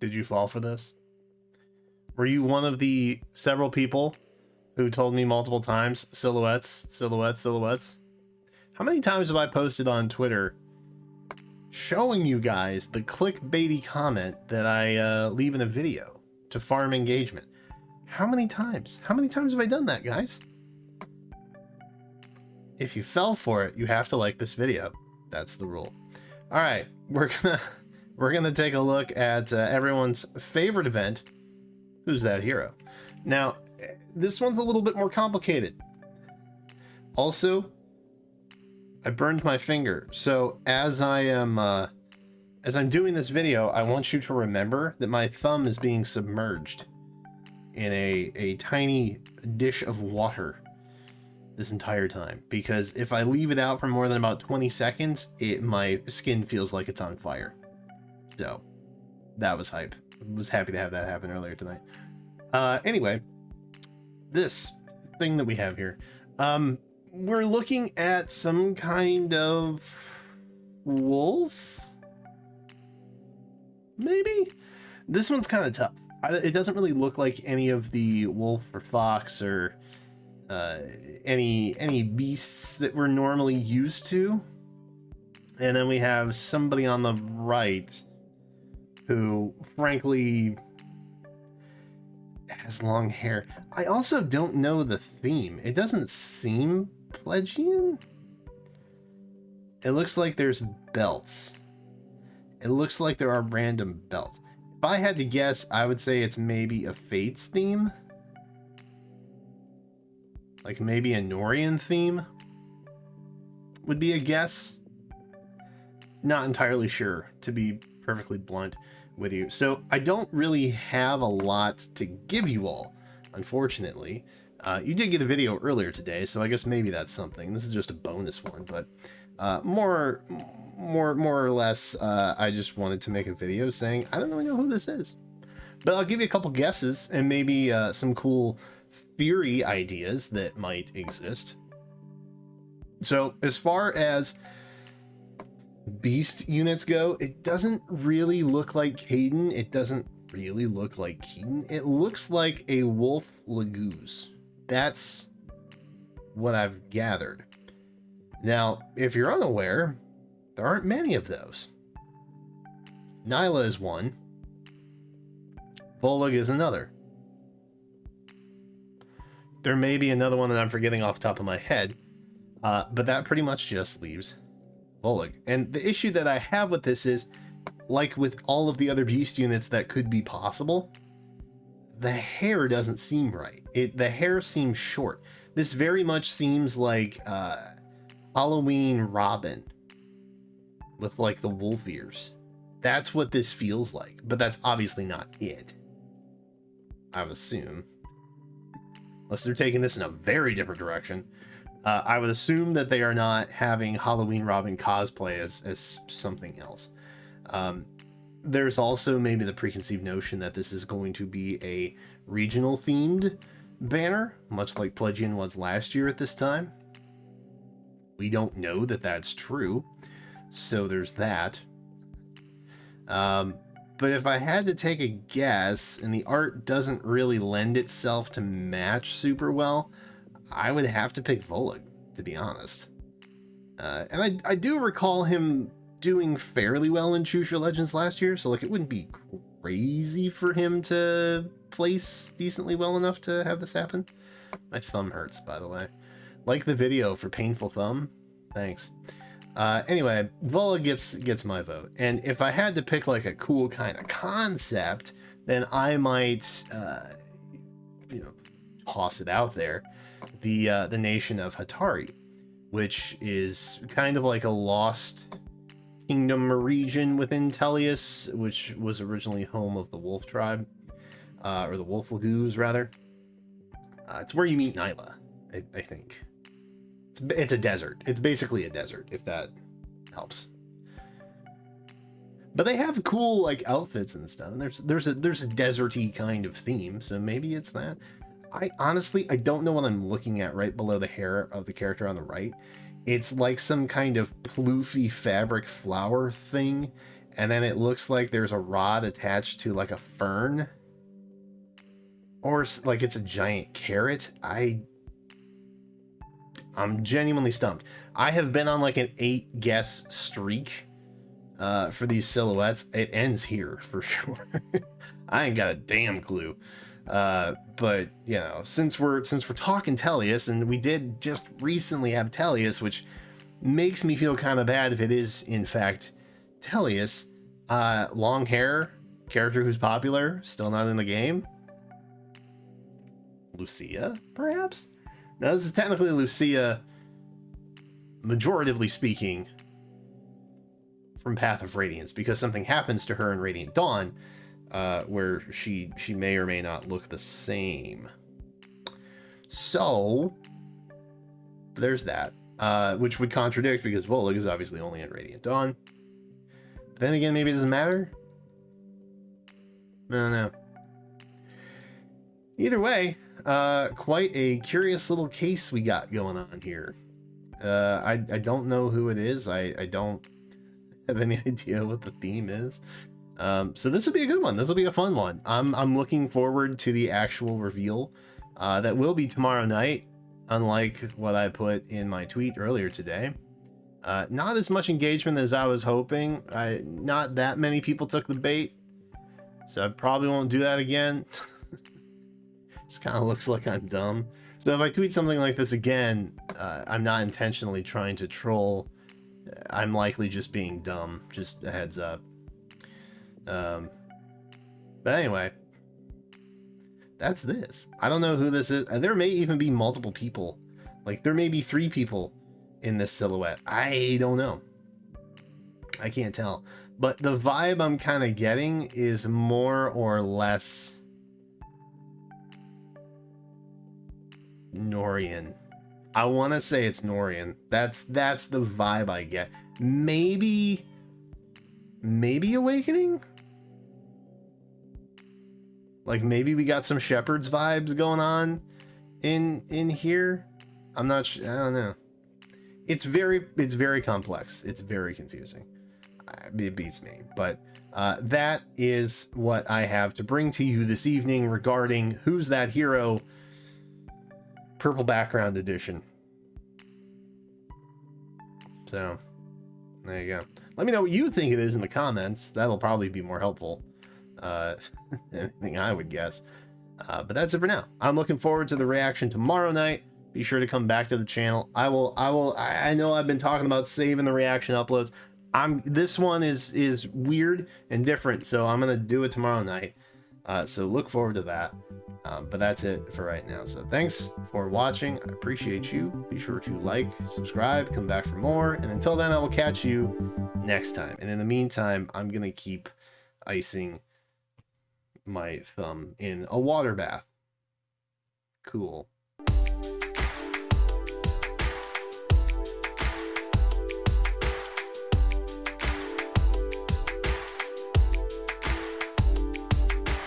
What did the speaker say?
Did you fall for this? Were you one of the several people who told me multiple times, silhouettes, silhouettes, silhouettes? How many times have I posted on Twitter showing you guys the clickbaity comment that I leave in a video to farm engagement? How many times? How many times have I done that, guys? If you fell for it, you have to like this video. That's the rule. All right, we're gonna take a look at everyone's favorite event. Who's that hero? Now, this one's a little bit more complicated. Also, I burned my finger, so as I'm doing this video, I want you to remember that my thumb is being submerged in a tiny dish of water this entire time, because if I leave it out for more than about 20 seconds, my skin feels like it's on fire. So that was hype. I was happy to have that happen earlier tonight. Anyway, this thing that we have here, we're looking at some kind of wolf, maybe. This one's kind of tough. It doesn't really look like any of the wolf or fox or any beasts that we're normally used to. And then we have somebody on the right who, frankly, has long hair. I also don't know the theme. It doesn't seem Plegian. It looks like there's belts. It looks like there are random belts. If I had to guess, I would say it's maybe a Fates theme. Like maybe a Nohrian theme would be a guess. Not entirely sure, to be perfectly blunt with you. So I don't really have a lot to give you all, unfortunately. You did get a video earlier today, so I guess maybe that's something. This is just a bonus one, but more or less, I just wanted to make a video saying I don't really know who this is, but I'll give you a couple guesses and maybe some cool theory ideas that might exist. So as far as beast units go, it doesn't really look like Caden. It doesn't really look like Keaton. It looks like a wolf Lagoose. That's what I've gathered. Now, if you're unaware, there aren't many of those. Nyla is one. Volug is another. There may be another one that I'm forgetting off the top of my head, but that pretty much just leaves Volug. And the issue that I have with this is, like with all of the other beast units that could be possible, the hair doesn't seem right. The hair seems short. This very much seems like Halloween Robin with like the wolf ears. That's what this feels like, but that's obviously not it, I would assume. Unless they're taking this in a very different direction. I would assume that they are not having Halloween Robin cosplay as something else. There's also maybe the preconceived notion that this is going to be a regional themed banner, much like Plegian was last year at this time. We don't know that that's true, so there's that. But if I had to take a guess, and the art doesn't really lend itself to match super well, I would have to pick Volug, to be honest. And I do recall him doing fairly well in Choose Your Legends last year, so like it wouldn't be crazy for him to place decently well enough to have this happen. My thumb hurts, by the way. Like the video for Painful Thumb. Thanks. Anyway, Volug gets my vote. And if I had to pick like a cool kind of concept, then I might, toss it out there. The nation of Hatari, which is kind of like a lost kingdom region within Tellius, which was originally home of the wolf tribe, or the wolf lagoons rather. It's where you meet Nyla, I think. It's a desert. It's basically a desert, if that helps. But they have cool like outfits and stuff. And there's a deserty kind of theme, so maybe it's that. I honestly don't know what I'm looking at right below the hair of the character on the right. It's like some kind of ploofy fabric flower thing, and then it looks like there's a rod attached to like a fern, or like it's a giant carrot. I'm genuinely stumped. I have been on like an 8 guess streak for these silhouettes. It ends here for sure. I ain't got a damn clue. But you know, since we're talking Tellius, and we did just recently have Tellius, which makes me feel kind of bad if it is in fact Tellius. Long hair, character who's popular, still not in the game. Lucia, perhaps? Now this is technically Lucia, majoritively speaking, from Path of Radiance, because something happens to her in Radiant Dawn, where she may or may not look the same. So there's that, which would contradict, because Volug is obviously only in Radiant Dawn. But then again, maybe it doesn't matter. I don't know. Either way, quite a curious little case we got going on here. I don't know who it is. I don't have any idea what the theme is. So this will be a good one. This will be a fun one. I'm looking forward to the actual reveal. That will be tomorrow night, unlike what I put in my tweet earlier today. Not as much engagement as I was hoping. Not that many people took the bait, so I probably won't do that again. Just kind of looks like I'm dumb. So if I tweet something like this again, I'm not intentionally trying to troll. I'm likely just being dumb. Just a heads up. But anyway, that's this. I don't know who this is. There may even be multiple people. Like, there may be 3 people in this silhouette. I don't know. I can't tell. But the vibe I'm kind of getting is more or less Nohrian. I want to say it's Nohrian. That's the vibe I get. Maybe Awakening? Like, maybe we got some Shepherd's vibes going on in here. I'm not sure. I don't know. It's very complex. It's very confusing. It beats me. But that is what I have to bring to you this evening regarding Who's That Hero? Purple Background Edition. So, there you go. Let me know what you think it is in the comments. That'll probably be more helpful. Anything I would guess. But that's it for now. I'm looking forward to the reaction tomorrow night. Be sure to come back to the channel. I know I've been talking about saving the reaction uploads. This one is weird and different, so I'm gonna do it tomorrow night. So look forward to that. But that's it for right now. So thanks for watching. I appreciate you. Be sure to like, subscribe, come back for more. And until then, I will catch you next time. And in the meantime, I'm going to keep icing my thumb in a water bath. Cool.